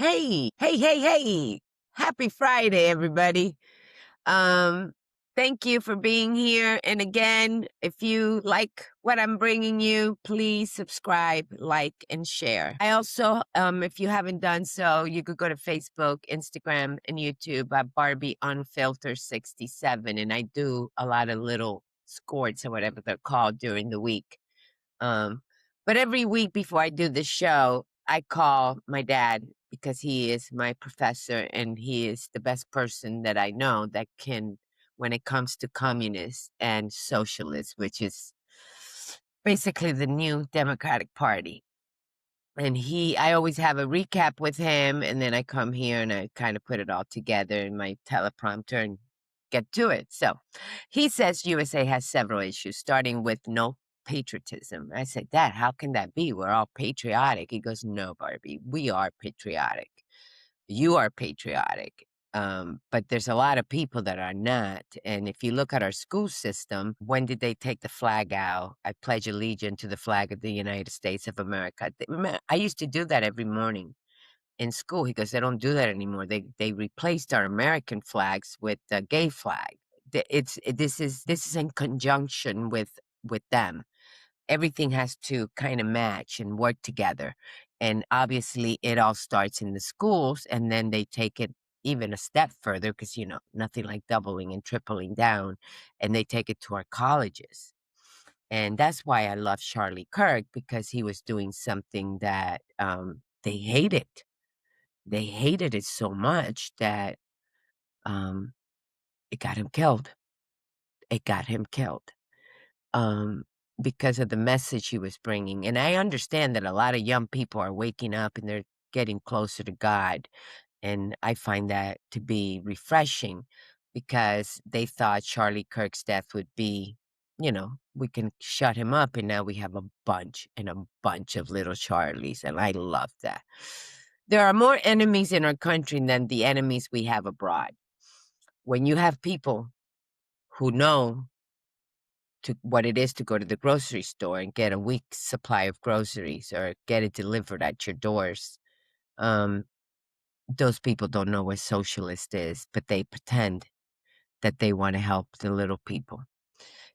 Hey. Happy Friday, everybody. Um, Thank you for being here. And again, if you like what I'm bringing you, please subscribe, like, and share. I also, if you haven't done so, you could go to Facebook, Instagram, and YouTube at Barbie Unfilter 67. And I do a lot of little squirts or whatever they're called during the week. But every week before I do the show, I call my dad because he is my professor and he is the best person that I know that can, when it comes to communists and socialists, which is basically the new Democratic Party. And I always have a recap with him, and then I come here and I kind of put it all together in my teleprompter and get to it. So he says USA has several issues, starting with no patriotism. I said, Dad, how can that be? We're all patriotic. He goes, no, Barbie, we are patriotic. You are patriotic. But there's a lot of people that are not. And if you look at our school system, when did they take the flag out? I pledge allegiance to the flag of the United States of America. I used to do that every morning in school. He goes, they don't do that anymore. They replaced our American flags with the gay flag. This is in conjunction with them. Everything has to kind of match and work together. And obviously it all starts in the schools, and then they take it even a step further because, nothing like doubling and tripling down, and they take it to our colleges. And that's why I love Charlie Kirk, because he was doing something that they hated. They hated it so much that it got him killed. It got him killed. Because of the message he was bringing. And I understand that a lot of young people are waking up and they're getting closer to God. And I find that to be refreshing because they thought Charlie Kirk's death would be, we can shut him up. And now we have a bunch of little Charlies. And I love that. There are more enemies in our country than the enemies we have abroad. When you have people who know what it is to go to the grocery store and get a week's supply of groceries or get it delivered at your doors. Those people don't know what socialist is, but they pretend that they want to help the little people.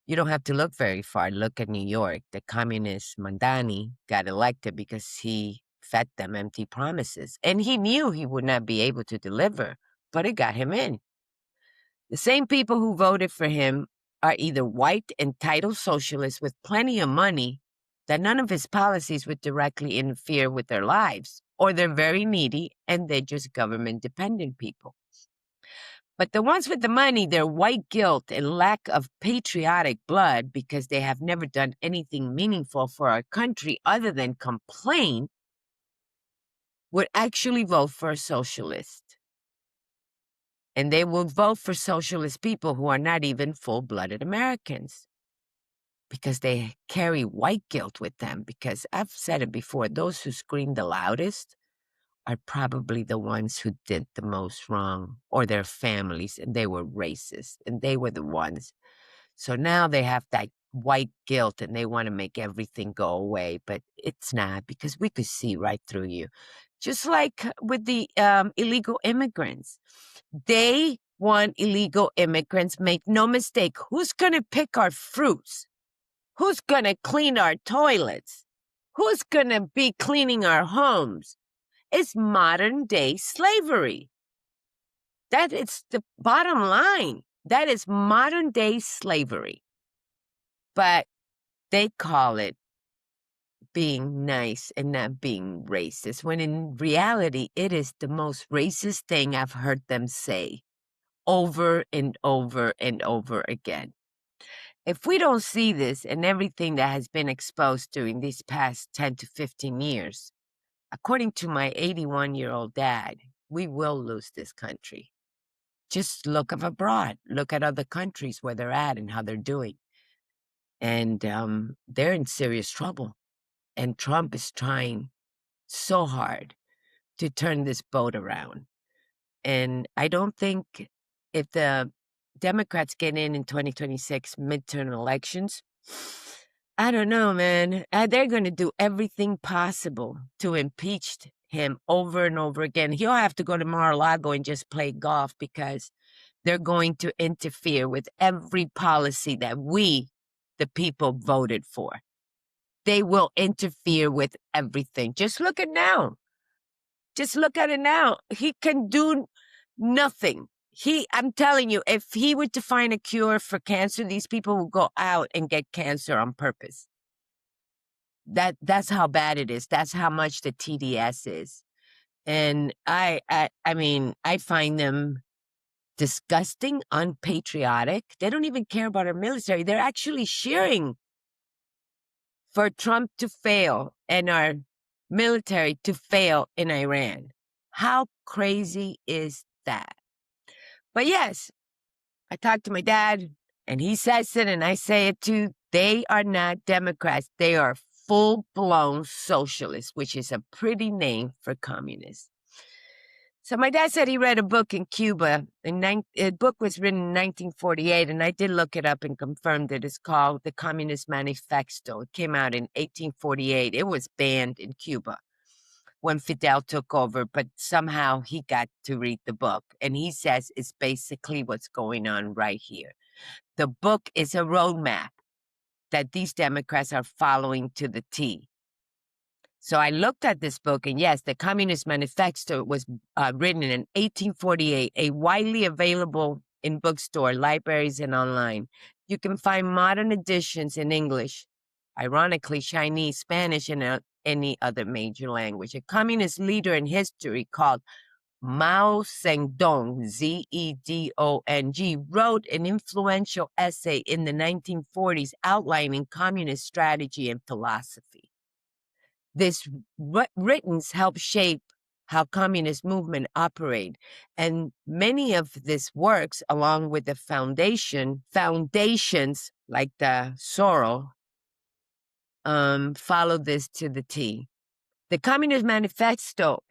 You don't have to look very far. Look at New York. The communist Mandani got elected because he fed them empty promises. And he knew he would not be able to deliver, but it got him in. The same people who voted for him are either white, entitled socialists with plenty of money that none of his policies would directly interfere with their lives, or they're very needy and they're just government-dependent people. But the ones with the money, their white guilt and lack of patriotic blood because they have never done anything meaningful for our country other than complain, would actually vote for a socialist. And they will vote for socialist people who are not even full-blooded Americans because they carry white guilt with them. Because I've said it before, those who scream the loudest are probably the ones who did the most wrong, or their families, and they were racist, and they were the ones. So now they have that white guilt and they want to make everything go away, but it's not, because we could see right through you. Just like with the illegal immigrants. They want illegal immigrants. Make no mistake. Who's going to pick our fruits? Who's going to clean our toilets? Who's going to be cleaning our homes? It's modern day slavery. That is the bottom line. That is modern day slavery. But they call it being nice and not being racist, when in reality, it is the most racist thing I've heard them say over and over and over again. If we don't see this and everything that has been exposed during these past 10 to 15 years, according to my 81-year-old dad, we will lose this country. Just look up abroad. Look at other countries where they're at and how they're doing. And they're in serious trouble. And Trump is trying so hard to turn this boat around. And I don't think if the Democrats get in 2026 midterm elections, I don't know, man. They're going to do everything possible to impeach him over and over again. He'll have to go to Mar-a-Lago and just play golf because they're going to interfere with every policy that we, the people, voted for. They will interfere with everything. Just look at now. Just look at it now. He can do nothing. I'm telling you, if he were to find a cure for cancer, these people will go out and get cancer on purpose. That's how bad it is. That's how much the TDS is. And I mean, I find them disgusting, unpatriotic. They don't even care about our military. They're actually cheering for Trump to fail and our military to fail in Iran. How crazy is that? But yes, I talked to my dad and he says it and I say it too. They are not Democrats. They are full-blown socialists, which is a pretty name for communists. So my dad said he read a book in Cuba. The book was written in 1948, and I did look it up and confirmed it. It's called The Communist Manifesto. It came out in 1848. It was banned in Cuba when Fidel took over, but somehow he got to read the book. And he says it's basically what's going on right here. The book is a roadmap that these Democrats are following to the T. So I looked at this book, and yes, the Communist Manifesto was written in 1848, a widely available in bookstore, libraries, and online. You can find modern editions in English, ironically, Chinese, Spanish, and any other major language. A communist leader in history called Mao Zedong, Zedong, wrote an influential essay in the 1940s outlining communist strategy and philosophy. This writings help shape how communist movement operate. And many of these works, along with the foundations like the Sorrow, follow this to the T. The Communist Manifesto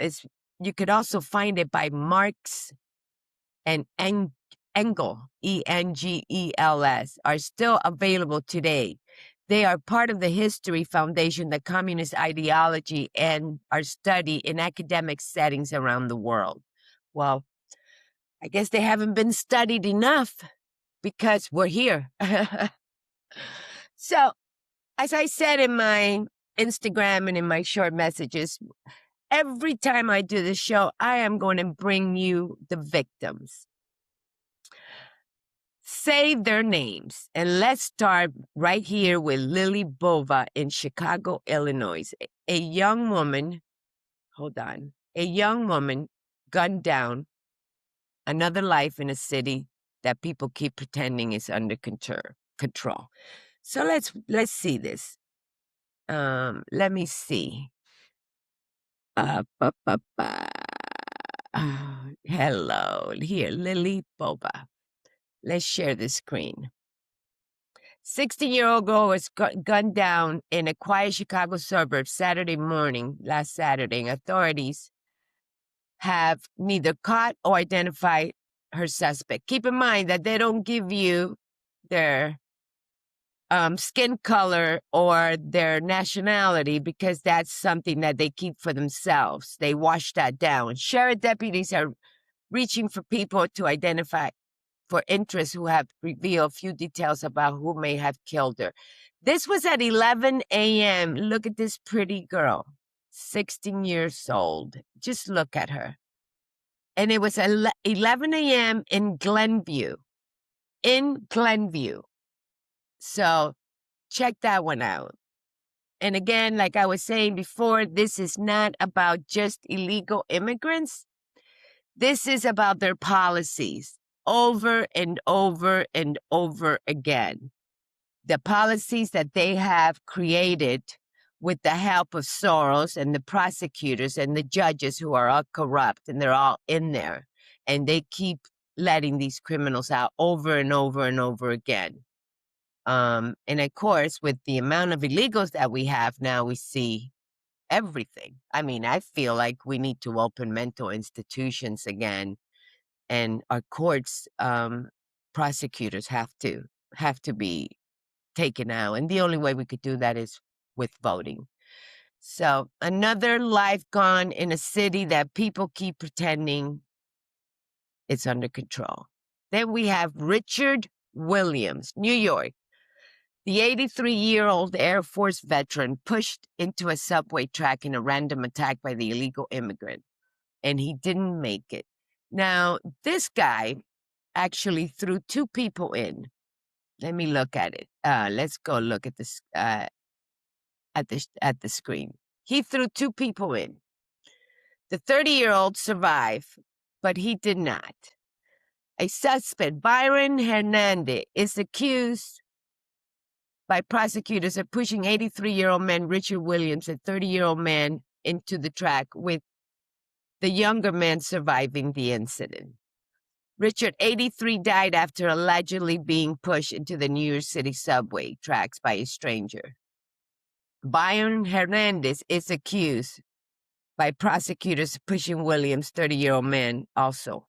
you could also find it by Marx and Engels, Engels, are still available today. They are part of the History Foundation, the communist ideology, and are studied in academic settings around the world. Well, I guess they haven't been studied enough because we're here. So, as I said in my Instagram and in my short messages, every time I do this show, I am going to bring you the victims. Say their names. And let's start right here with Lily Bova in Chicago, Illinois. A young woman gunned down, another life in a city that people keep pretending is under control. So let's see this. Let me see. Hello, here, Lily Bova. Let's share the screen. 16-year-old girl was gunned down in a quiet Chicago suburb last Saturday. Authorities have neither caught or identified her suspect. Keep in mind that they don't give you their skin color or their nationality because that's something that they keep for themselves. They wash that down. Sheriff deputies are reaching for people to identify for interest who have revealed few details about who may have killed her. This was at 11 a.m. Look at this pretty girl, 16 years old. Just look at her. And it was 11 a.m. in Glenview. So check that one out. And again, like I was saying before, this is not about just illegal immigrants. This is about their policies over and over and over again. The policies that they have created with the help of Soros and the prosecutors and the judges who are all corrupt, and they're all in there. And they keep letting these criminals out over and over and over again. And of course, with the amount of illegals that we have now, we see everything. I mean, I feel like we need to open mental institutions again, and our courts, prosecutors have to be taken out. And the only way we could do that is with voting. So another life gone in a city that people keep pretending it's under control. Then we have Richard Williams, New York. The 83-year-old Air Force veteran pushed into a subway track in a random attack by the illegal immigrant, and he didn't make it. Now, this guy actually threw two people in. Let me look at it. Let's go look at this at the screen. He threw two people in. The 30-year-old survived, but he did not. A suspect, Byron Hernandez, is accused by prosecutors of pushing 83-year-old man Richard Williams, a 30-year-old man, into the track, with the younger man surviving the incident. Richard, 83, died after allegedly being pushed into the New York City subway tracks by a stranger. Byron Hernandez is accused by prosecutors of pushing Williams, 30-year-old man, also.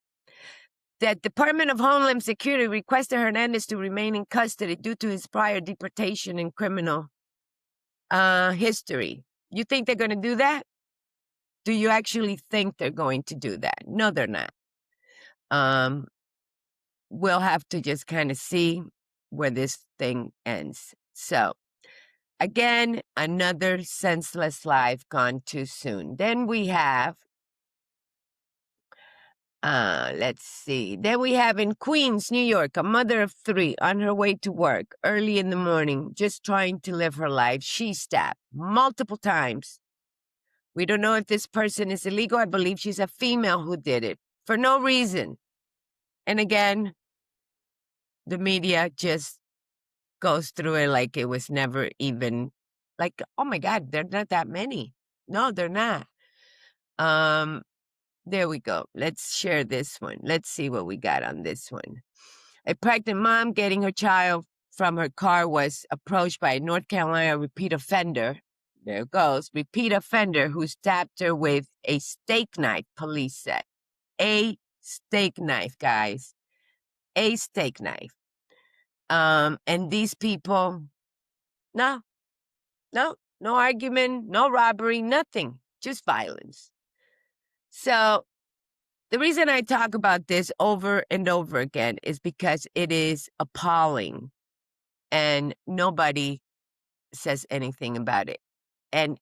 The Department of Homeland Security requested Hernandez to remain in custody due to his prior deportation and criminal history. You think they're going to do that? Do you actually think they're going to do that? No, they're not. We'll have to just kind of see where this thing ends. So, again, another senseless life gone too soon. Then we have let's see. Then we have in Queens, New York, a mother of three on her way to work early in the morning, just trying to live her life. She stabbed multiple times. We don't know if this person is illegal. I believe she's a female who did it for no reason. And again, the media just goes through it like it was never even like, oh my God, they're not that many. No, they're not. There we go. Let's share this one. Let's see what we got on this one. A pregnant mom getting her child from her car was approached by a North Carolina repeat offender. There it goes. Repeat offender who stabbed her with a steak knife, police said. A steak knife, guys. A steak knife. And these people, no argument, no robbery, nothing. Just violence. So the reason I talk about this over and over again is because it is appalling and nobody says anything about it. And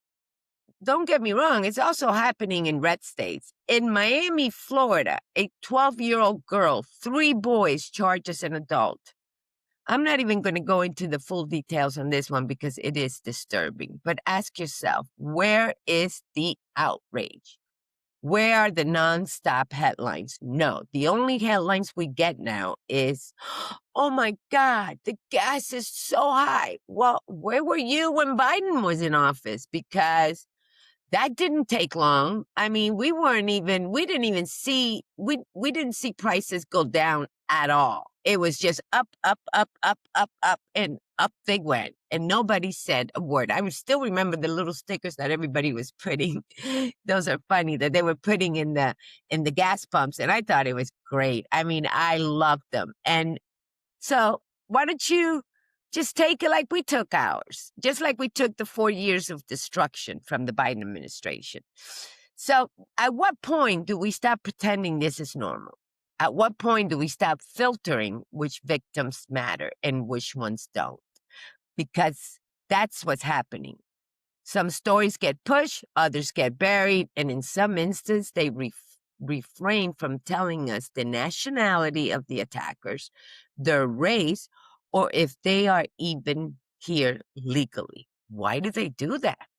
don't get me wrong, it's also happening in red states. In Miami, Florida, a 12-year-old girl, 3 boys charged as an adult. I'm not even going to go into the full details on this one because it is disturbing. But ask yourself, where is the outrage? Where are the nonstop headlines? No, the only headlines we get now is, oh my God, the gas is so high. Well, where were you when Biden was in office? Because that didn't take long. I mean, we didn't even see prices go down at all. It was just up, and up they went. And nobody said a word. I still remember the little stickers that everybody was putting. Those are funny that they were putting in the gas pumps. And I thought it was great. I mean, I loved them. And so why don't you just take it like we took ours, just like we took the 4 years of destruction from the Biden administration. So at what point do we stop pretending this is normal? At what point do we stop filtering which victims matter and which ones don't? Because that's what's happening. Some stories get pushed, others get buried, and in some instances, they refrain from telling us the nationality of the attackers, their race, or if they are even here legally. Why do they do that?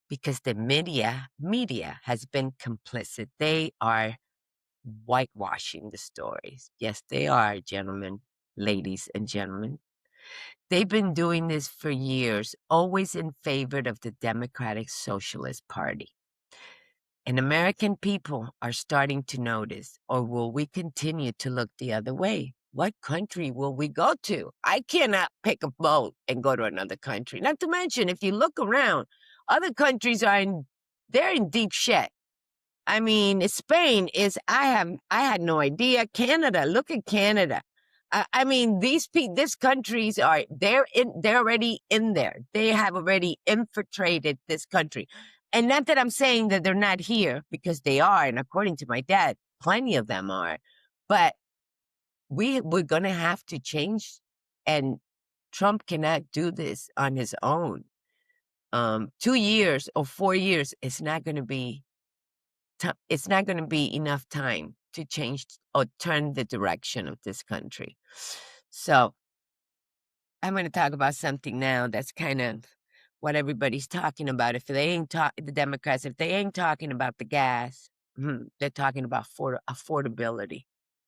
Because the media has been complicit. They are whitewashing the stories. Yes, they are, gentlemen, ladies and gentlemen. They've been doing this for years, always in favor of the Democratic Socialist Party. And American people are starting to notice, or will we continue to look the other way? What country will we go to? I cannot pick a boat and go to another country. Not to mention, if you look around, other countries they're in deep shit. I mean, Spain is, I had no idea. Canada, look at Canada. I mean, these countries they're already in there. They have already infiltrated this country. And not that I'm saying that they're not here, because they are, and according to my dad, plenty of them are. But we're going to have to change, and Trump cannot do this on his own. 2 years or 4 years is not going to be it's not going to be enough time to change or turn the direction of this country. So I'm going to talk about something now that's kind of what everybody's talking about. If they ain't the Democrats, if they ain't talking about the gas, they're talking about affordability.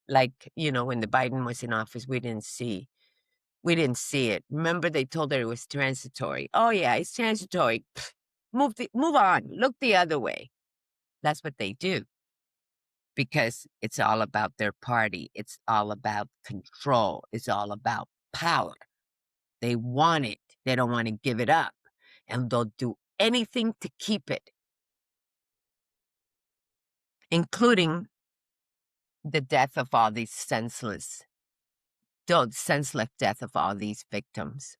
Like, when the Biden was in office, we didn't see it. Remember, they told her it was transitory. Oh yeah, it's transitory. Pfft, move on. Look the other way. That's what they do, because it's all about their party. It's all about control. It's all about power. They want it. They don't want to give it up. And they'll do anything to keep it, including the death of all these senseless death of all these victims.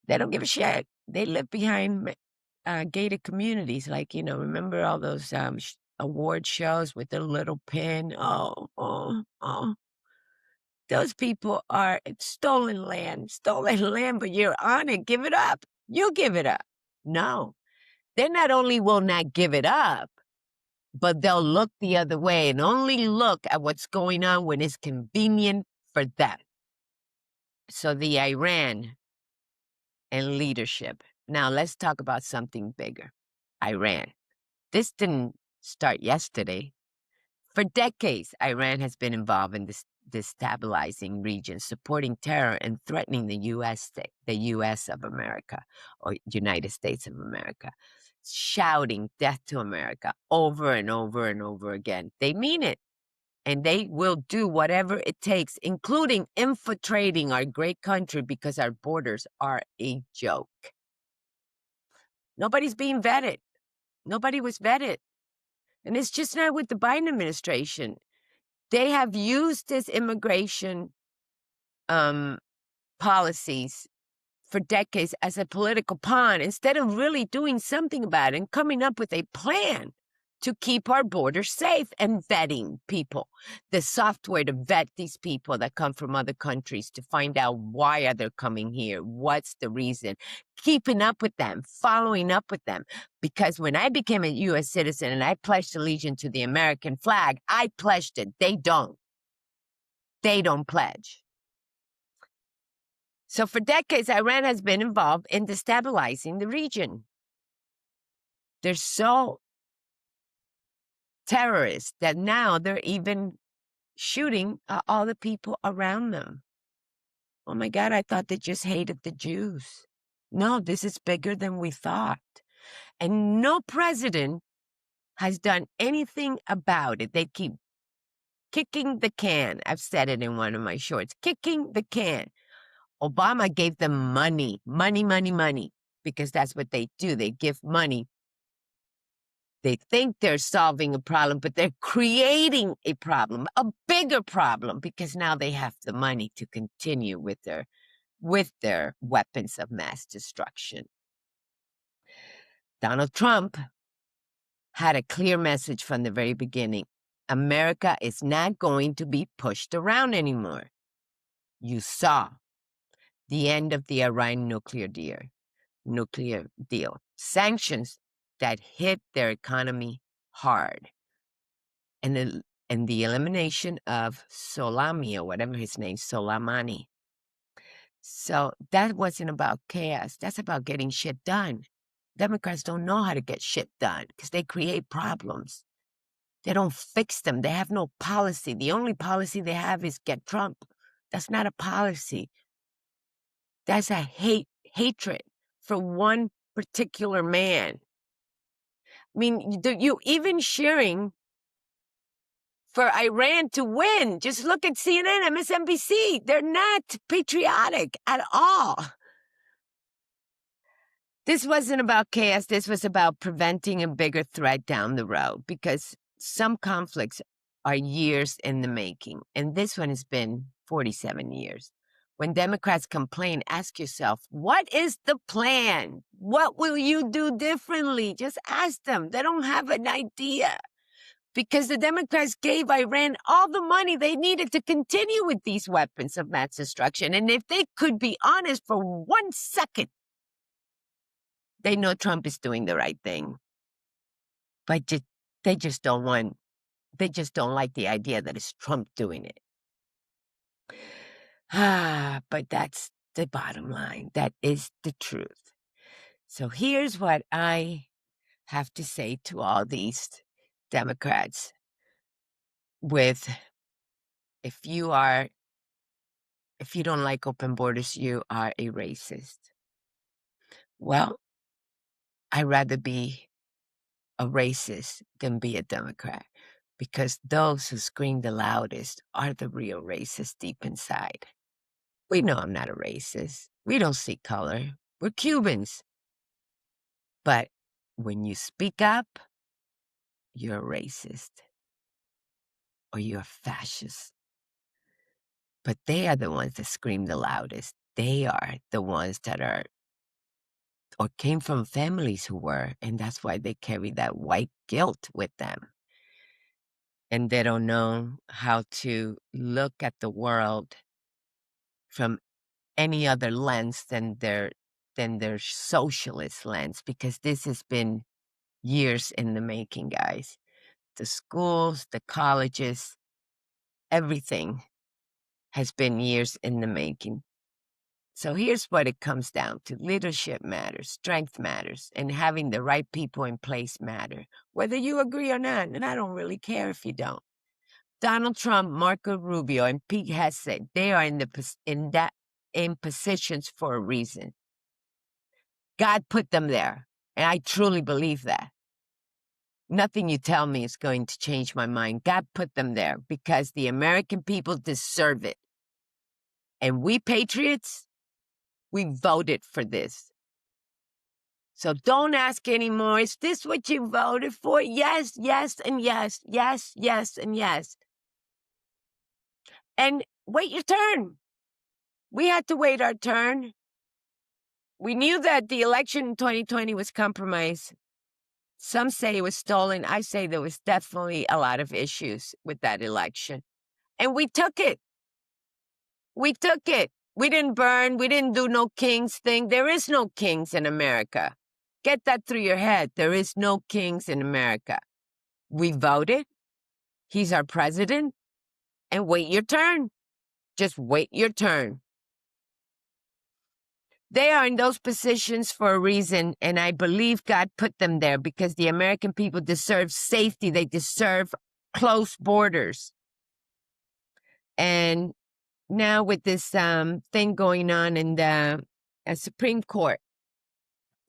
They don't give a shit. They live behind gated communities. Like, remember all those award shows with the little pin? Oh. Those people are stolen land, but you're on it. Give it up. You give it up. No, they not only will not give it up, but they'll look the other way and only look at what's going on when it's convenient for them. So the Iran and leadership. Now let's talk about something bigger. Iran. This didn't start yesterday. For decades, Iran has been involved in destabilizing regions, supporting terror and threatening the U.S. of America, or United States of America, shouting death to America over and over and over again. They mean it, and they will do whatever it takes, including infiltrating our great country, because our borders are a joke. Nobody's being vetted. Nobody was vetted. And it's just not with the Biden administration. They have used this immigration policies for decades as a political pawn, instead of really doing something about it and coming up with a plan to keep our borders safe and vetting people. The software to vet these people that come from other countries, to find out why are they coming here, what's the reason, keeping up with them, following up with them. Because when I became a U.S. citizen and I pledged allegiance to the American flag, I pledged it. They don't. They don't pledge. So for decades, Iran has been involved in destabilizing the region. They're so terrorists that now they're even shooting at all the people around them. Oh my God, I thought they just hated the Jews. No, this is bigger than we thought. And no president has done anything about it. They keep kicking the can. I've said it in one of my shorts, kicking the can. Obama gave them money, because that's what they do. They give money. They think they're solving a problem, but they're creating a problem, a bigger problem, because now they have the money to continue with their weapons of mass destruction. Donald Trump had a clear message from the very beginning. America is not going to be pushed around anymore. You saw the end of the Iran nuclear deal. Sanctions that hit their economy hard. And the elimination of Soleimani, or whatever his name, Soleimani. So that wasn't about chaos. That's about getting shit done. Democrats don't know how to get shit done because they create problems. They don't fix them. They have no policy. The only policy they have is get Trump. That's not a policy. That's a hatred for one particular man. I mean, you even cheering for Iran to win. Just look at CNN, MSNBC. They're not patriotic at all. This wasn't about chaos. This was about preventing a bigger threat down the road, because some conflicts are years in the making. And this one has been 47 years. When Democrats complain, ask yourself, what is the plan? What will you do differently? Just ask them. They don't have an idea because the Democrats gave Iran all the money they needed to continue with these weapons of mass destruction. And if they could be honest for 1 second, they know Trump is doing the right thing. But they just don't like the idea that it's Trump doing it. But that's the bottom line. That is the truth. So here's what I have to say to all these Democrats if you don't like open borders, you are a racist. Well, I'd rather be a racist than be a Democrat because those who scream the loudest are the real racists deep inside. We know I'm not a racist. We don't see color. We're Cubans. But when you speak up, you're a racist or you're a fascist. But they are the ones that scream the loudest. They are the ones that are or came from families who were, and that's why they carry that white guilt with them. And they don't know how to look at the world from any other lens than their socialist lens, because this has been years in the making, guys. The schools, the colleges, everything has been years in the making. So here's what it comes down to. Leadership matters, strength matters, and having the right people in place matter, whether you agree or not, and I don't really care if you don't. Donald Trump, Marco Rubio, and Pete Hegseth, they are in positions for a reason. God put them there, and I truly believe that. Nothing you tell me is going to change my mind. God put them there because the American people deserve it. And we patriots, we voted for this. So don't ask anymore. Is this what you voted for? Yes, yes, and yes, yes, yes, and yes. And wait your turn. We had to wait our turn. We knew that the election in 2020 was compromised. Some say it was stolen. I say there was definitely a lot of issues with that election. And we took it. We took it. We didn't burn. We didn't do no kings thing. There is no kings in America. Get that through your head. There is no kings in America. We voted. He's our president. And wait your turn. Just wait your turn. They are in those positions for a reason, and I believe God put them there because the American people deserve safety. They deserve close borders. And now with this thing going on in the Supreme Court,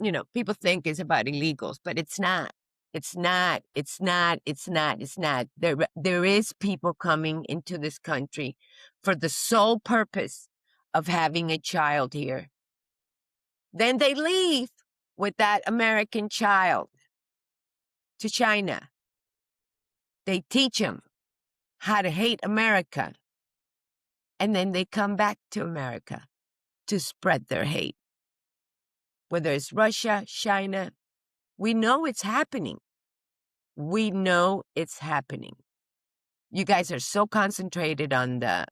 you know, people think it's about illegals, but it's not. It's not. It's not. It's not. It's not. There is people coming into this country for the sole purpose of having a child here. Then they leave with that American child to China. They teach them how to hate America. And then they come back to America to spread their hate. Whether it's Russia, China, we know it's happening. We know it's happening. You guys are so concentrated on the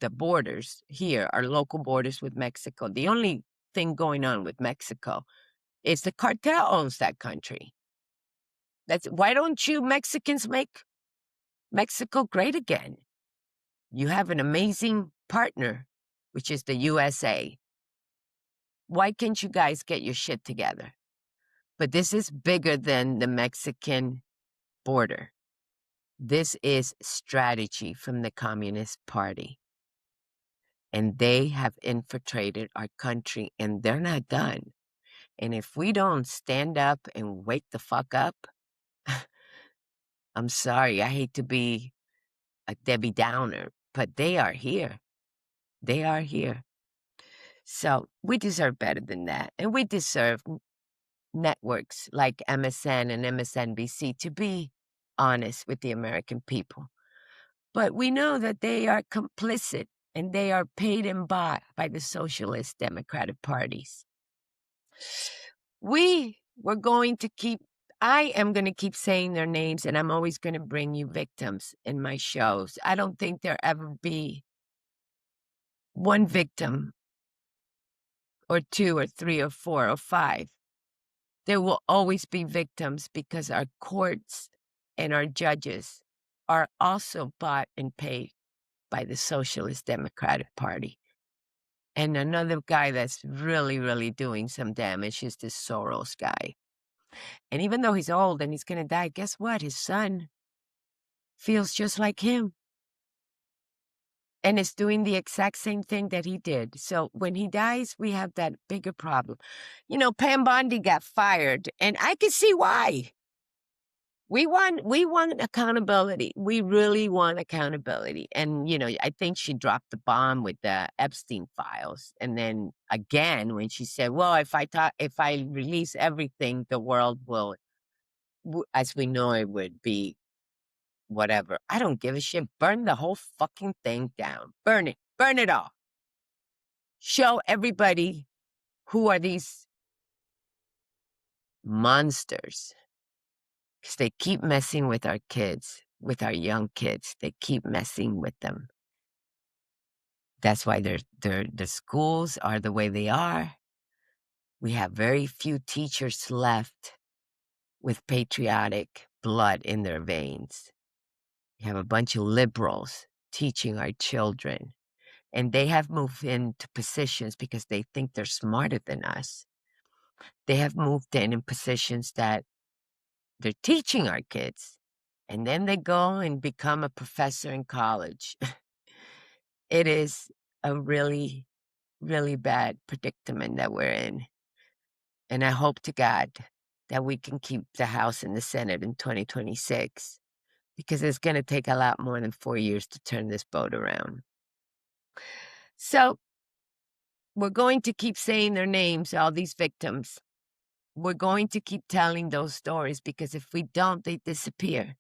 borders here, our local borders with Mexico. The only thing going on with Mexico is the cartel owns that country. Why don't you Mexicans make Mexico great again? You have an amazing partner, which is the USA. Why can't you guys get your shit together? But this is bigger than the Mexican border. This is strategy from the Communist Party. And they have infiltrated our country, and they're not done. And if we don't stand up and wake the fuck up, I'm sorry, I hate to be a Debbie Downer, but they are here. They are here. So we deserve better than that. And we deserve networks like MSN and MSNBC to be honest with the American people. But we know that they are complicit and they are paid and bought by the socialist democratic parties. I am going to keep saying their names, and I'm always going to bring you victims in my shows. I don't think there ever be one victim or two or three or four or five. There will always be victims because our courts and our judges are also bought and paid by the Socialist Democratic Party. And another guy that's really, really doing some damage is this Soros guy. And even though he's old and he's going to die, guess what? His son feels just like him and is doing the exact same thing that he did. So when he dies, we have that bigger problem. You know, Pam Bondi got fired, and I can see why. We want accountability. We really want accountability. And, you know, I think she dropped the bomb with the Epstein files. And then again, when she said, well, if I release everything, the world will, as we know it, would be whatever. I don't give a shit. Burn the whole fucking thing down. Burn it. Burn it all. Show everybody who are these monsters. Because they keep messing with our kids, with our young kids. They keep messing with them. That's why the schools are the way they are. We have very few teachers left with patriotic blood in their veins. We have a bunch of liberals teaching our children. And they have moved into positions because they think they're smarter than us. They have moved in positions that they're teaching our kids. And then they go and become a professor in college. It is a really, really bad predicament that we're in. And I hope to God that we can keep the House and the Senate in 2026, because it's going to take a lot more than 4 years to turn this boat around. So we're going to keep saying their names, all these victims. We're going to keep telling those stories, because if we don't, they disappear.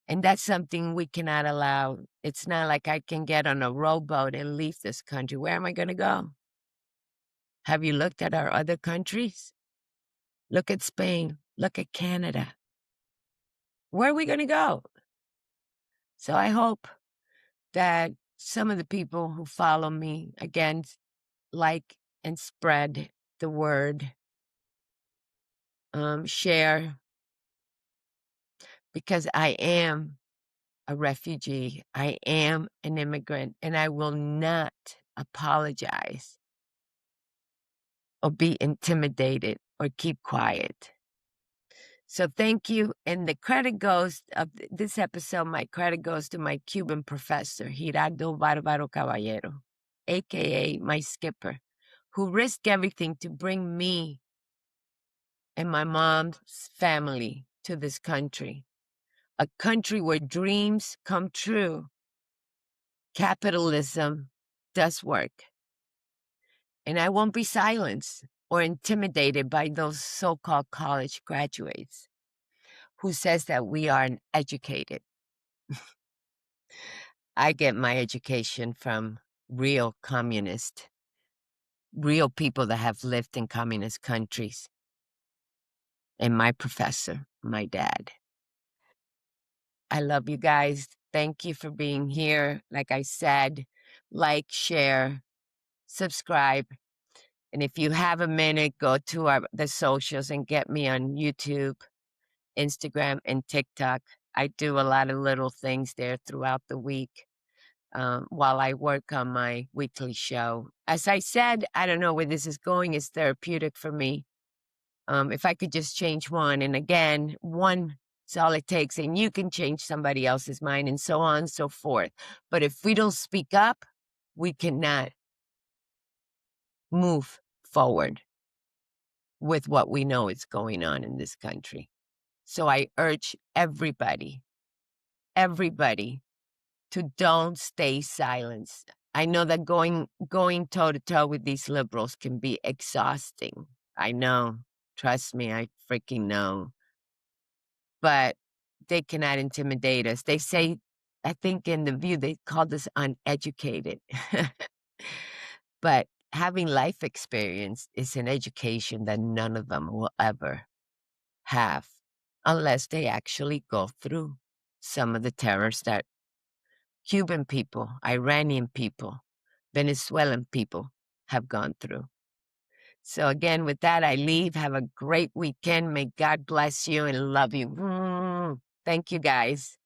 And that's something we cannot allow. It's not like I can get on a rowboat and leave this country. Where am I going to go? Have you looked at our other countries? Look at Spain. Look at Canada. Where are we going to go? So I hope that some of the people who follow me, again, like and spread the word, share, because I am a refugee. I am an immigrant, and I will not apologize or be intimidated or keep quiet. So thank you. And the credit goes of this episode, my credit goes to my Cuban professor, Girardo Barbaro Caballero, aka my skipper, who risked everything to bring me and my mom's family to this country, a country where dreams come true. Capitalism does work. And I won't be silenced or intimidated by those so-called college graduates who says that we aren't educated. I get my education from real communists, real people that have lived in communist countries. And my professor, my dad. I love you guys. Thank you for being here. Like I said, like, share, subscribe. And if you have a minute, go to the socials and get me on YouTube, Instagram, and TikTok. I do a lot of little things there throughout the week while I work on my weekly show. As I said, I don't know where this is going. It's therapeutic for me. If I could just change one, and again, one is all it takes, and you can change somebody else's mind, and so on and so forth. But if we don't speak up, we cannot move forward with what we know is going on in this country. So I urge everybody to don't stay silent. I know that going toe to toe with these liberals can be exhausting. I know. Trust me, I freaking know. But they cannot intimidate us. They say I think in the View, they called us uneducated. But having life experience is an education that none of them will ever have unless they actually go through some of the terrors that Cuban people, Iranian people, Venezuelan people have gone through. So again, with that, I leave. Have a great weekend. May God bless you and love you. Thank you, guys.